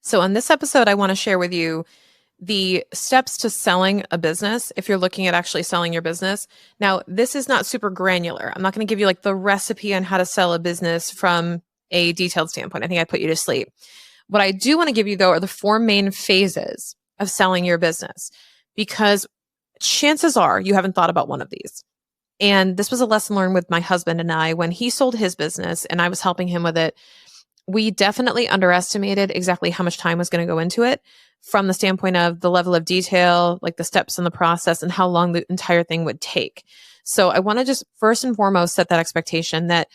So, in this episode, I want to share with you the steps to selling a business if you're looking at actually selling your business. Now, this is not super granular. I'm not going to give you like the recipe on how to sell a business from a detailed standpoint. I think I put you to sleep. What I do want to give you, though, are the four main phases of selling your business, because chances are you haven't thought about one of these. And this was a lesson learned with my husband and I when he sold his business and I was helping him with it. We definitely underestimated exactly how much time was going to go into it from the standpoint of the level of detail, like the steps in the process and how long the entire thing would take. So I want to just first and foremost set that expectation that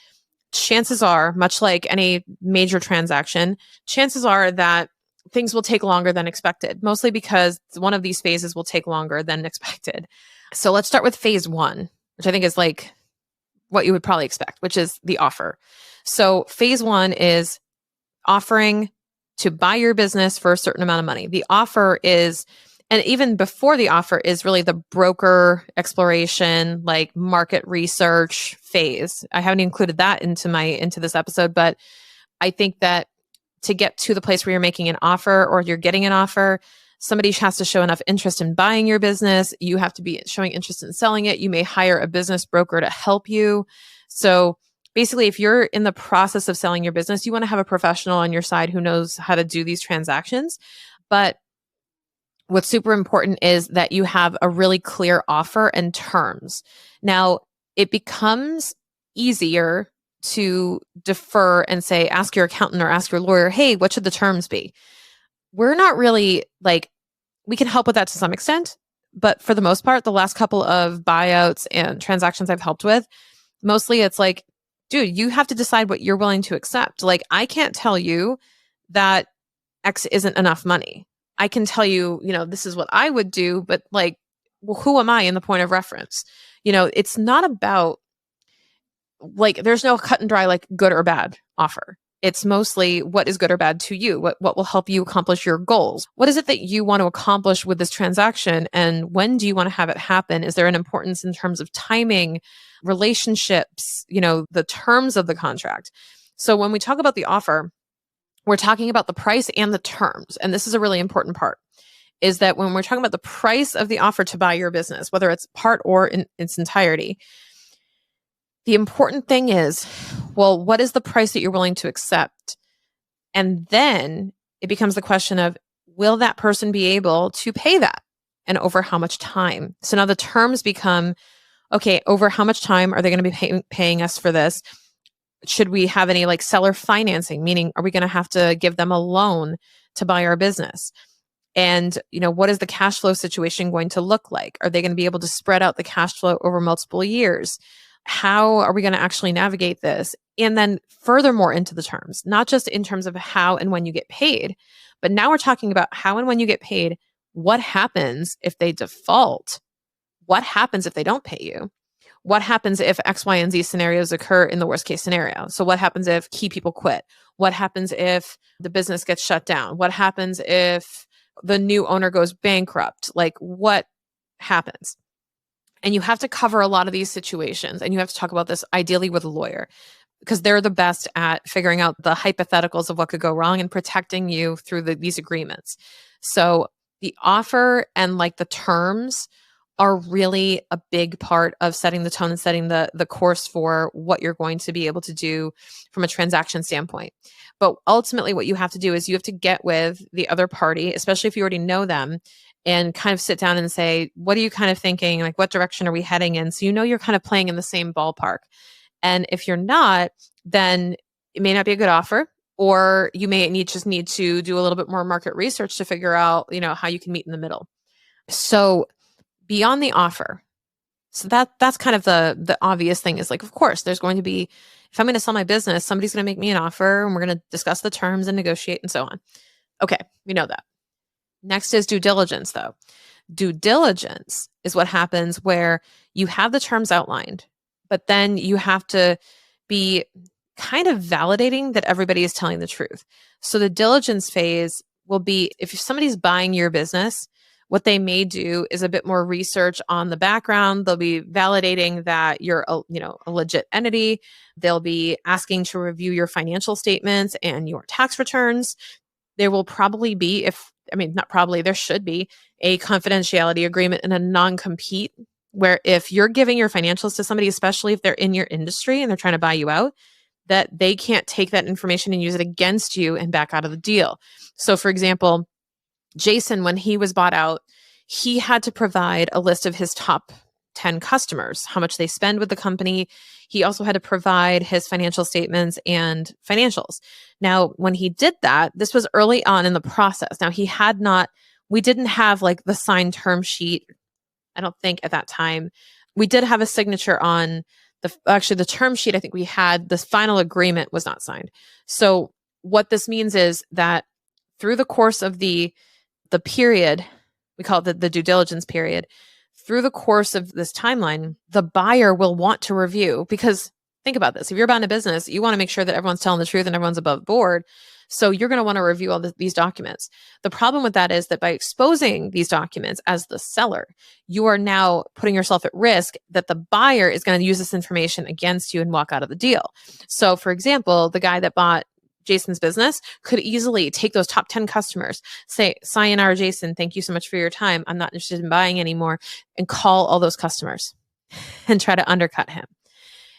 chances are, much like any major transaction, chances are that things will take longer than expected, mostly because one of these phases will take longer than expected. So let's start with phase one, which I think is like what you would probably expect, which is the offer. So phase one is offering to buy your business for a certain amount of money. The offer is, and even before the offer is really the broker exploration, like market research phase. I haven't included that into this episode, but I think that to get to the place where you're making an offer or you're getting an offer, somebody has to show enough interest in buying your business. You have to be showing interest in selling it. You may hire a business broker to help you. So basically, if you're in the process of selling your business, you want to have a professional on your side who knows how to do these transactions. But what's super important is that you have a really clear offer and terms. Now, it becomes easier to defer and say, ask your accountant or ask your lawyer, hey, what should the terms be? We're not really like, we can help with that to some extent. But for the most part, the last couple of buyouts and transactions I've helped with, mostly it's like, dude, you have to decide what you're willing to accept. Like, I can't tell you that X isn't enough money. I can tell you, this is what I would do, but like, well, who am I in the point of reference? It's not about like, there's no cut and dry, like good or bad offer. It's mostly what is good or bad to you, what will help you accomplish your goals. What is it that you want to accomplish with this transaction? And when do you want to have it happen? Is there an importance in terms of timing, relationships, the terms of the contract? So when we talk about the offer, we're talking about the price and the terms. And this is a really important part, is that when we're talking about the price of the offer to buy your business, whether it's part or in its entirety, the important thing is, well, what is the price that you're willing to accept? And then it becomes the question of, will that person be able to pay that? And over how much time? So now the terms become, okay, over how much time are they going to be paying us for this? Should we have any like seller financing? Meaning, are we going to have to give them a loan to buy our business? And, what is the cash flow situation going to look like? Are they going to be able to spread out the cash flow over multiple years? How are we going to actually navigate this? And then furthermore into the terms, not just in terms of how and when you get paid, but now we're talking about how and when you get paid. What happens if they default? What happens if they don't pay you? What happens if X, Y, and Z scenarios occur in the worst case scenario? So what happens if key people quit? What happens if the business gets shut down? What happens if the new owner goes bankrupt? Like, what happens? And you have to cover a lot of these situations, and you have to talk about this ideally with a lawyer, because they're the best at figuring out the hypotheticals of what could go wrong and protecting you through these agreements. So the offer and like the terms are really a big part of setting the tone and setting the course for what you're going to be able to do from a transaction standpoint. But ultimately what you have to do is you have to get with the other party, especially if you already know them, and kind of sit down and say, what are you kind of thinking? Like, what direction are we heading in? So you're kind of playing in the same ballpark. And if you're not, then it may not be a good offer, or you may just need to do a little bit more market research to figure out, how you can meet in the middle. So beyond the offer, so that's kind of the obvious thing is like, of course, there's going to be, if I'm going to sell my business, somebody's going to make me an offer and we're going to discuss the terms and negotiate and so on. Okay, we know that. Next is due diligence, though. Due diligence is what happens where you have the terms outlined, but then you have to be kind of validating that everybody is telling the truth. So the diligence phase will be, if somebody's buying your business, what they may do is a bit more research on the background. They'll be validating that you're a legit entity. They'll be asking to review your financial statements and your tax returns. there will probably be, not probably, there should be a confidentiality agreement and a non-compete where if you're giving your financials to somebody, especially if they're in your industry and they're trying to buy you out, that they can't take that information and use it against you and back out of the deal. So for example, Jason, when he was bought out, he had to provide a list of his top 10 customers, how much they spend with the company. He also had to provide his financial statements and financials. Now, when he did that, this was early on in the process. Now, we didn't have like the signed term sheet. I don't think at that time. We did have a signature on the term sheet. I think we had, the final agreement was not signed. So what this means is that through the course of the period, we call it the due diligence period, through the course of this timeline, the buyer will want to review, because think about this. If you're buying a business, you want to make sure that everyone's telling the truth and everyone's above board. So you're going to want to review all these documents. The problem with that is that by exposing these documents as the seller, you are now putting yourself at risk that the buyer is going to use this information against you and walk out of the deal. So for example, the guy that bought Jason's business could easily take those top 10 customers, say, sayonara, Jason, thank you so much for your time. I'm not interested in buying anymore, and call all those customers and try to undercut him.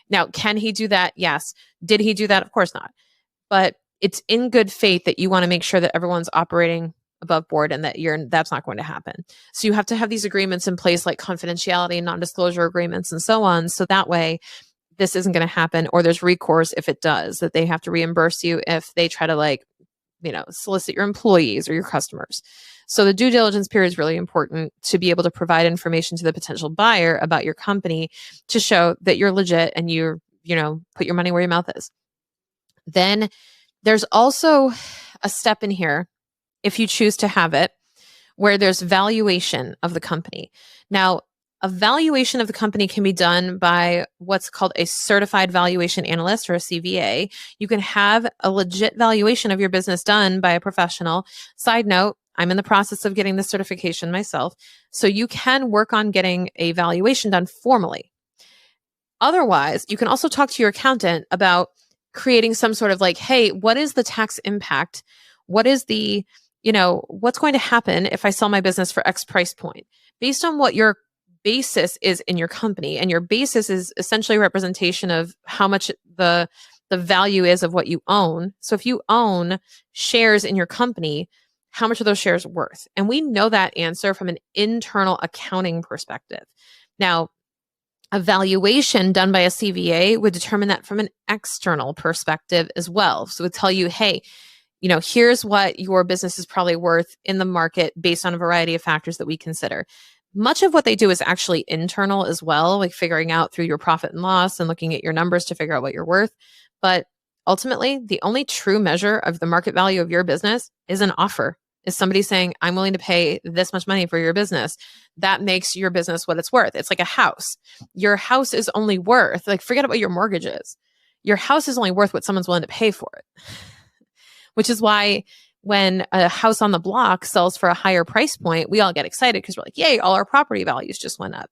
Now, can he do that? Yes. Did he do that? Of course not. But it's in good faith that you want to make sure that everyone's operating above board and that that's not going to happen. So you have to have these agreements in place, like confidentiality and non-disclosure agreements and so on. So that way this isn't going to happen, or there's recourse if it does, that they have to reimburse you if they try to solicit your employees or your customers. So the due diligence period is really important to be able to provide information to the potential buyer about your company to show that you're legit and you're, put your money where your mouth is. Then there's also a step in here, if you choose to have it, where there's valuation of the company. Now, a valuation of the company can be done by what's called a certified valuation analyst, or a CVA. You can have a legit valuation of your business done by a professional. Side note, I'm in the process of getting this certification myself. So you can work on getting a valuation done formally. Otherwise, you can also talk to your accountant about creating some sort of hey, what is the tax impact? What is the, what's going to happen if I sell my business for X price point? Based on what your basis is in your company, and your basis is essentially a representation of how much the value is of what you own. So if you own shares in your company, how much are those shares worth? And we know that answer from an internal accounting perspective. Now, a valuation done by a CVA would determine that from an external perspective as well. So it would tell you, hey, here's what your business is probably worth in the market based on a variety of factors that we consider. Much of what they do is actually internal as well, like figuring out through your profit and loss and looking at your numbers to figure out what you're worth. But ultimately, the only true measure of the market value of your business is an offer. Is somebody saying, I'm willing to pay this much money for your business. That makes your business what it's worth. It's like a house. Your house is only worth, forget what your mortgage is. Your house is only worth what someone's willing to pay for it. Which is why when a house on the block sells for a higher price point, we all get excited because we're like, yay, all our property values just went up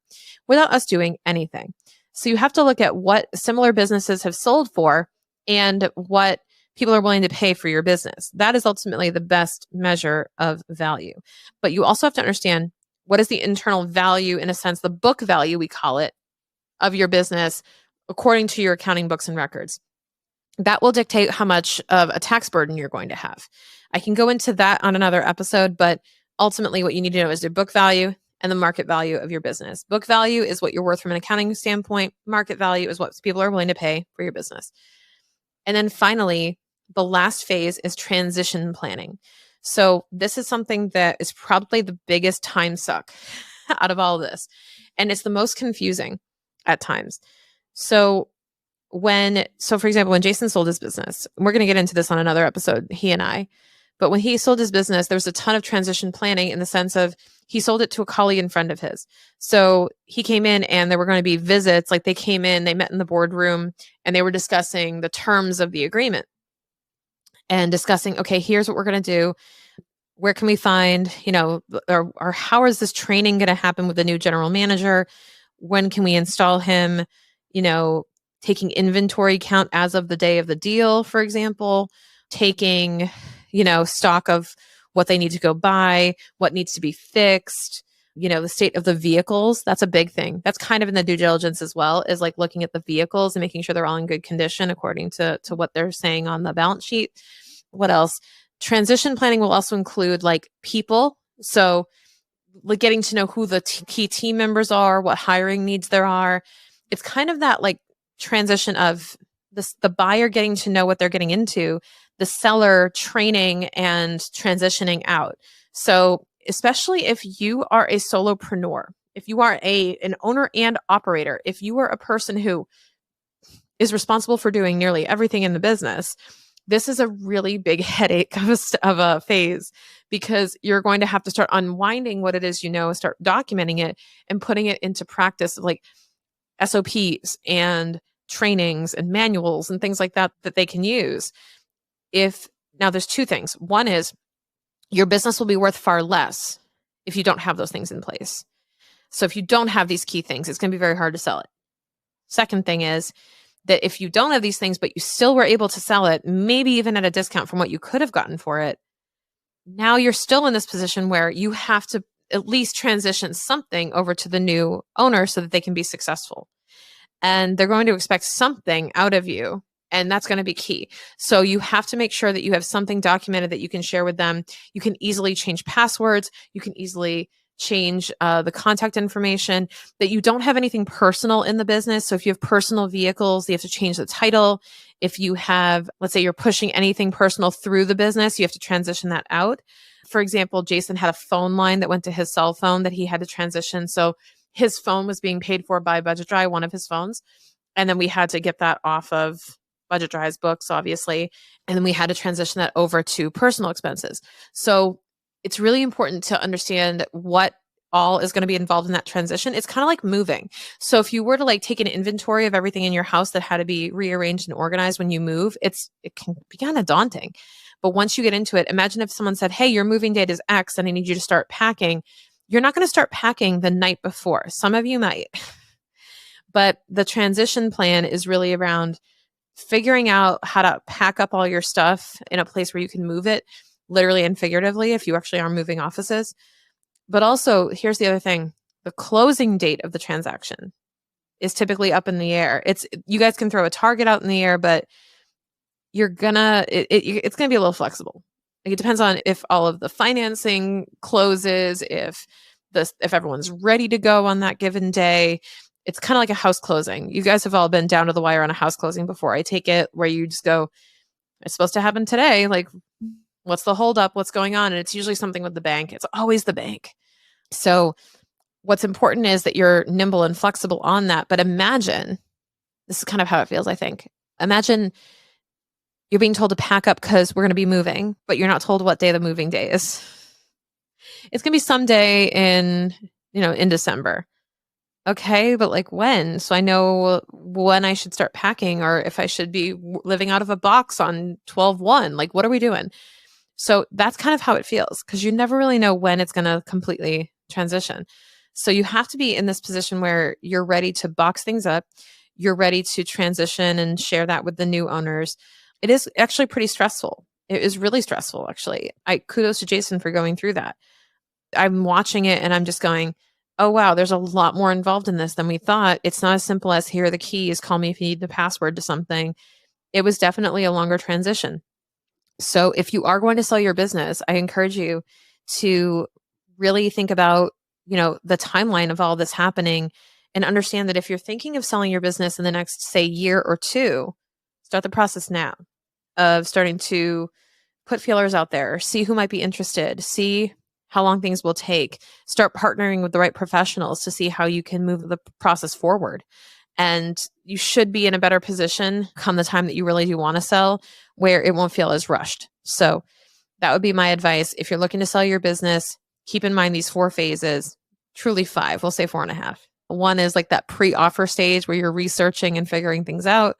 without us doing anything. So you have to look at what similar businesses have sold for and what people are willing to pay for your business. That is ultimately the best measure of value. But you also have to understand, what is the internal value, in a sense, the book value, we call it, of your business according to your accounting books and records. That will dictate how much of a tax burden you're going to have. I can go into that on another episode, but ultimately what you need to know is the book value and the market value of your business. Book value is what you're worth from an accounting standpoint. Market value is what people are willing to pay for your business. And then finally, the last phase is transition planning. So this is something that is probably the biggest time suck out of all of this. And it's the most confusing at times. So for example, when Jason sold his business, we're going to get into this on another episode, he and I, but when he sold his business, there was a ton of transition planning in the sense of he sold it to a colleague and friend of his. So he came in and there were going to be visits, they came in, they met in the boardroom and they were discussing the terms of the agreement and discussing, okay, here's what we're going to do. Where can we find, or how is this training going to happen with the new general manager? When can we install him? Taking inventory count as of the day of the deal, for example, taking, stock of what they need to go buy, what needs to be fixed, the state of the vehicles. That's a big thing. That's kind of in the due diligence as well, is like looking at the vehicles and making sure they're all in good condition according to what they're saying on the balance sheet. What else? Transition planning will also include like people. So like getting to know who the key team members are, what hiring needs there are. It's kind of that like transition of the buyer getting to know what they're getting into, the seller training and transitioning out. So especially if you are a solopreneur, if you are an owner and operator, if you are a person who is responsible for doing nearly everything in the business, this is a really big headache of a phase, because you're going to have to start unwinding what it is, start documenting it and putting it into practice, like SOPs and trainings and manuals and things like that they can use. Now there's two things. One is your business will be worth far less if you don't have those things in place. So if you don't have these key things, it's going to be very hard to sell it. Second thing is that if you don't have these things, but you still were able to sell it, maybe even at a discount from what you could have gotten for it, now you're still in this position where you have to at least transition something over to the new owner so that they can be successful. And they're going to expect something out of you, and that's going to be key. So you have to make sure that you have something documented that you can share with them. You can easily change passwords. You can easily change the contact information, that you don't have anything personal in the business. So if you have personal vehicles, you have to change the title. If you have, let's say you're pushing anything personal through the business, you have to transition that out. For example, Jason had a phone line that went to his cell phone that he had to transition. So his phone was being paid for by Budget Dry, one of his phones. And then we had to get that off of Budget Dry's books, obviously. And then we had to transition that over to personal expenses. So it's really important to understand what all is going to be involved in that transition. It's kind of like moving. So if you were to like take an inventory of everything in your house that had to be rearranged and organized when you move, it can be kind of daunting. But once you get into it, imagine if someone said, hey, your moving date is X and I need you to start packing. You're not going to start packing the night before. Some of you might. But the transition plan is really around figuring out how to pack up all your stuff in a place where you can move it, literally and figuratively, if you actually are moving offices. But also, here's the other thing. The closing date of the transaction is typically up in the air. You guys can throw a target out in the air, but it's gonna be a little flexible. Like, it depends on if all of the financing closes, if everyone's ready to go on that given day. It's kind of like a house closing. You guys have all been down to the wire on a house closing before. I take it where you just go, it's supposed to happen today. Like, what's the holdup? What's going on? And it's usually something with the bank. It's always the bank. So what's important is that you're nimble and flexible on that. But imagine, this is kind of how it feels, I think. Imagine you're being told to pack up because we're going to be moving, but you're not told what day the moving day is. It's going to be someday in December. Okay, but like when? So I know when I should start packing, or if I should be living out of a box on 12/1. Like, what are we doing? So that's kind of how it feels, because you never really know when it's going to completely transition. So you have to be in this position where you're ready to box things up. You're ready to transition and share that with the new owners. It is actually pretty stressful. It is really stressful, actually. Kudos to Jason for going through that. I'm watching it and I'm just going, oh, wow, there's a lot more involved in this than we thought. It's not as simple as here are the keys, call me if you need the password to something. It was definitely a longer transition. So if you are going to sell your business, I encourage you to really think about, the timeline of all this happening, and understand that if you're thinking of selling your business in the next, say, year or two, start the process now of starting to put feelers out there, see who might be interested, see how long things will take, start partnering with the right professionals to see how you can move the process forward. And you should be in a better position come the time that you really do want to sell, where it won't feel as rushed. So that would be my advice. If you're looking to sell your business, keep in mind these 4 phases, truly 5, we'll say 4.5. 1 is like that pre-offer stage where you're researching and figuring things out.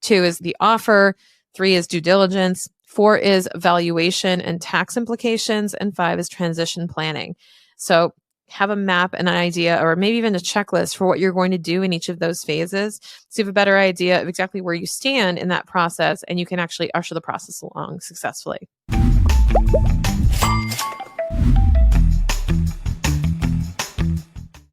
2 is the offer. 3 is due diligence. 4 is valuation and tax implications. And 5 is transition planning. So have a map and an idea, or maybe even a checklist for what you're going to do in each of those phases, so you have a better idea of exactly where you stand in that process, and you can actually usher the process along successfully. you.